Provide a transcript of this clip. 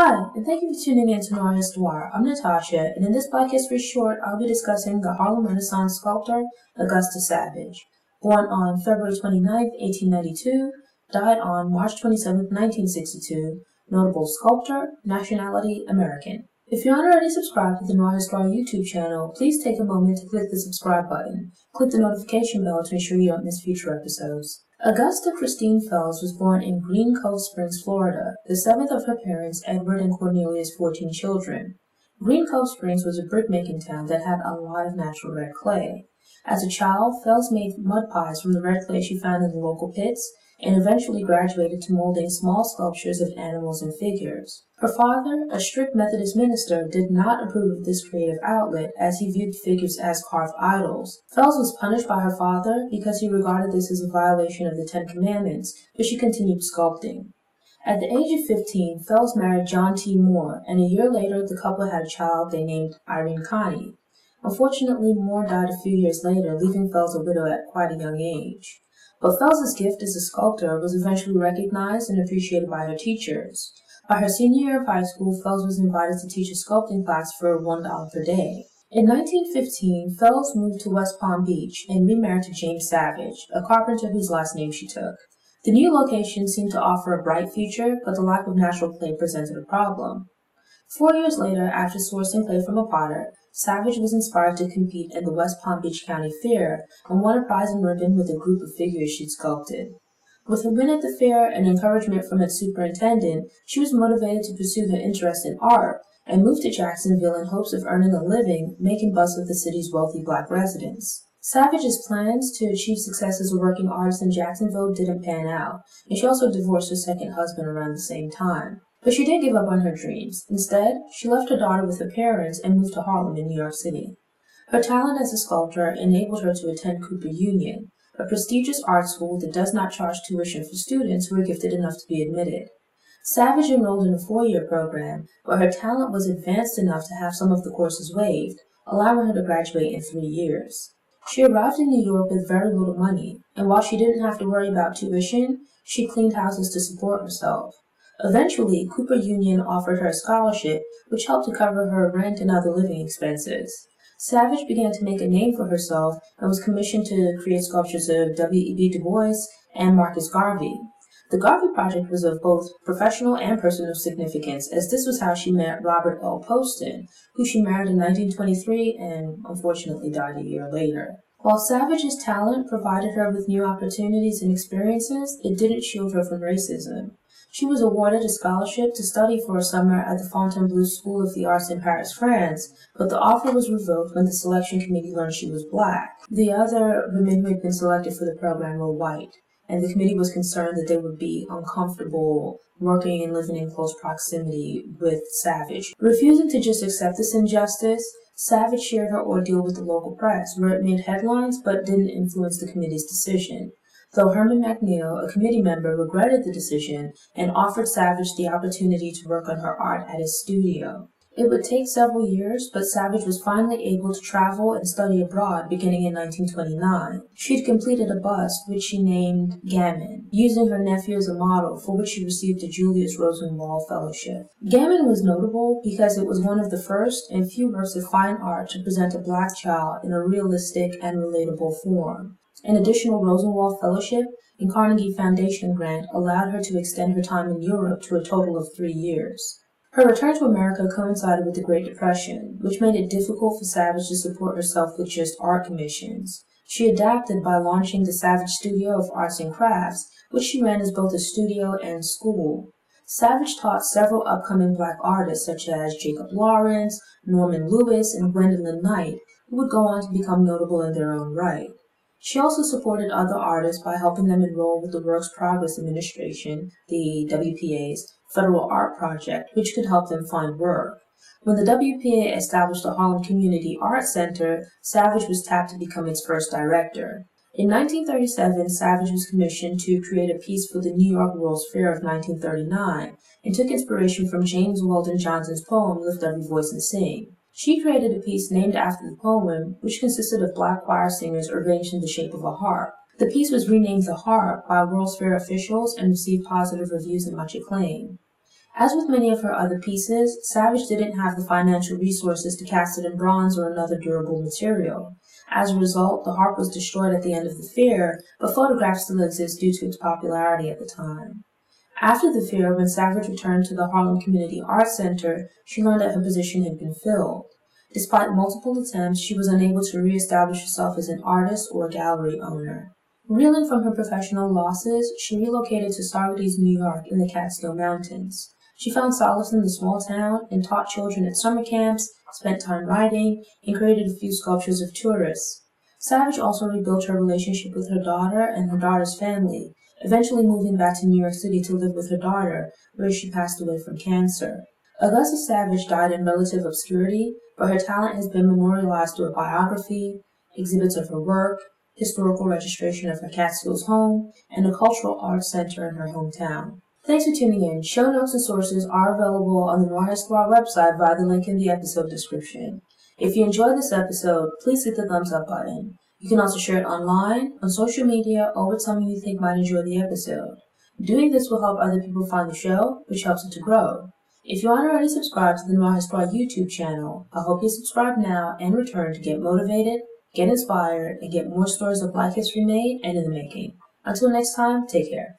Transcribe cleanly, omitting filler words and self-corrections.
Hi, and thank you for tuning in to Noir Histoire. I'm Natasha, and in this Black History Short, I'll be discussing the Harlem Renaissance sculptor Augusta Savage. Born on February 29, 1892, died on March 27, 1962, notable sculptor, nationality American. If you aren't already subscribed to the Noir Histoire YouTube channel, please take a moment to click the subscribe button. Click the notification bell to ensure you don't miss future episodes. Augusta Christine Fells was born in Green Cove Springs, Florida, the seventh of her parents, Edward and Cornelia's 14 children. Green Cove Springs was a brick-making town that had a lot of natural red clay. As a child, Fells made mud pies from the red clay she found in the local pits, and eventually graduated to molding small sculptures of animals and figures. Her father, a strict Methodist minister, did not approve of this creative outlet as he viewed figures as carved idols. Fells was punished by her father because he regarded this as a violation of the Ten Commandments, but she continued sculpting. At the age of 15, Fells married John T. Moore, and a year later the couple had a child they named Irene Connie. Unfortunately, Moore died a few years later, leaving Fells a widow at quite a young age. But Fells's gift as a sculptor was eventually recognized and appreciated by her teachers. By her senior year of high school, Fells was invited to teach a sculpting class for $1 per day. In 1915, Fells moved to West Palm Beach and remarried to James Savage, a carpenter whose last name she took. The new location seemed to offer a bright future, but the lack of natural clay presented a problem. 4 years later, after sourcing clay from a potter, Savage was inspired to compete in the West Palm Beach County Fair and won a prize in ribbon with a group of figures she'd sculpted. With her win at the fair and encouragement from its superintendent, she was motivated to pursue her interest in art and moved to Jacksonville in hopes of earning a living making busts of the city's wealthy black residents. Savage's plans to achieve success as a working artist in Jacksonville didn't pan out, and she also divorced her second husband around the same time. But she didn't give up on her dreams. Instead, she left her daughter with her parents and moved to Harlem in New York City. Her talent as a sculptor enabled her to attend Cooper Union, a prestigious art school that does not charge tuition for students who are gifted enough to be admitted. Savage enrolled in a 4-year program, but her talent was advanced enough to have some of the courses waived, allowing her to graduate in 3 years. She arrived in New York with very little money, and while she didn't have to worry about tuition, she cleaned houses to support herself. Eventually, Cooper Union offered her a scholarship, which helped to cover her rent and other living expenses. Savage began to make a name for herself and was commissioned to create sculptures of W.E.B. Du Bois and Marcus Garvey. The Garvey project was of both professional and personal significance, as this was how she met Robert L. Poston, who she married in 1923 and unfortunately died a year later. While Savage's talent provided her with new opportunities and experiences, it didn't shield her from racism. She was awarded a scholarship to study for a summer at the Fontainebleau School of the Arts in Paris, France, but the offer was revoked when the selection committee learned she was black. The other women who had been selected for the program were white, and the committee was concerned that they would be uncomfortable working and living in close proximity with Savage. Refusing to just accept this injustice, Savage shared her ordeal with the local press, where it made headlines but didn't influence the committee's decision. Though Herman McNeil, a committee member, regretted the decision and offered Savage the opportunity to work on her art at his studio. It would take several years, but Savage was finally able to travel and study abroad beginning in 1929. She had completed a bust, which she named Gammon, using her nephew as a model, for which she received a Julius Rosenwald Fellowship. Gammon was notable because it was one of the first and few works of fine art to present a black child in a realistic and relatable form. An additional Rosenwald Fellowship and Carnegie Foundation grant allowed her to extend her time in Europe to a total of 3 years. Her return to America coincided with the Great Depression, which made it difficult for Savage to support herself with just art commissions. She adapted by launching the Savage Studio of Arts and Crafts, which she ran as both a studio and school. Savage taught several upcoming black artists such as Jacob Lawrence, Norman Lewis, and Gwendolyn Knight, who would go on to become notable in their own right. She also supported other artists by helping them enroll with the Works Progress Administration, the WPA's, Federal Art Project, which could help them find work. When the WPA established the Harlem Community Art Center, Savage was tapped to become its first director. In 1937, Savage was commissioned to create a piece for the New York World's Fair of 1939 and took inspiration from James Weldon Johnson's poem, Lift Every Voice and Sing. She created a piece named after the poem, which consisted of black choir singers arranged in the shape of a harp. The piece was renamed The Harp by World's Fair officials and received positive reviews and much acclaim. As with many of her other pieces, Savage didn't have the financial resources to cast it in bronze or another durable material. As a result, the harp was destroyed at the end of the fair, but photographs still exist due to its popularity at the time. After the fair, when Savage returned to the Harlem Community Arts Center, she learned that her position had been filled. Despite multiple attempts, she was unable to reestablish herself as an artist or a gallery owner. Reeling from her professional losses, she relocated to Saugerties, New York in the Catskill Mountains. She found solace in the small town and taught children at summer camps, spent time writing, and created a few sculptures of tourists. Savage also rebuilt her relationship with her daughter and her daughter's family, eventually moving back to New York City to live with her daughter, where she passed away from cancer. Augusta Savage died in relative obscurity, but her talent has been memorialized through a biography, exhibits of her work, historical registration of her Catskills home, and a cultural arts center in her hometown. Thanks for tuning in. Show notes and sources are available on the Noir Histoire website via the link in the episode description. If you enjoyed this episode, please hit the thumbs up button. You can also share it online, on social media, or with someone you think might enjoy the episode. Doing this will help other people find the show, which helps it to grow. If you aren't already subscribed to the Noir Histoire YouTube channel, I hope you subscribe now and return to get motivated, get inspired, and get more stories of Black history made and in the making. Until next time, take care.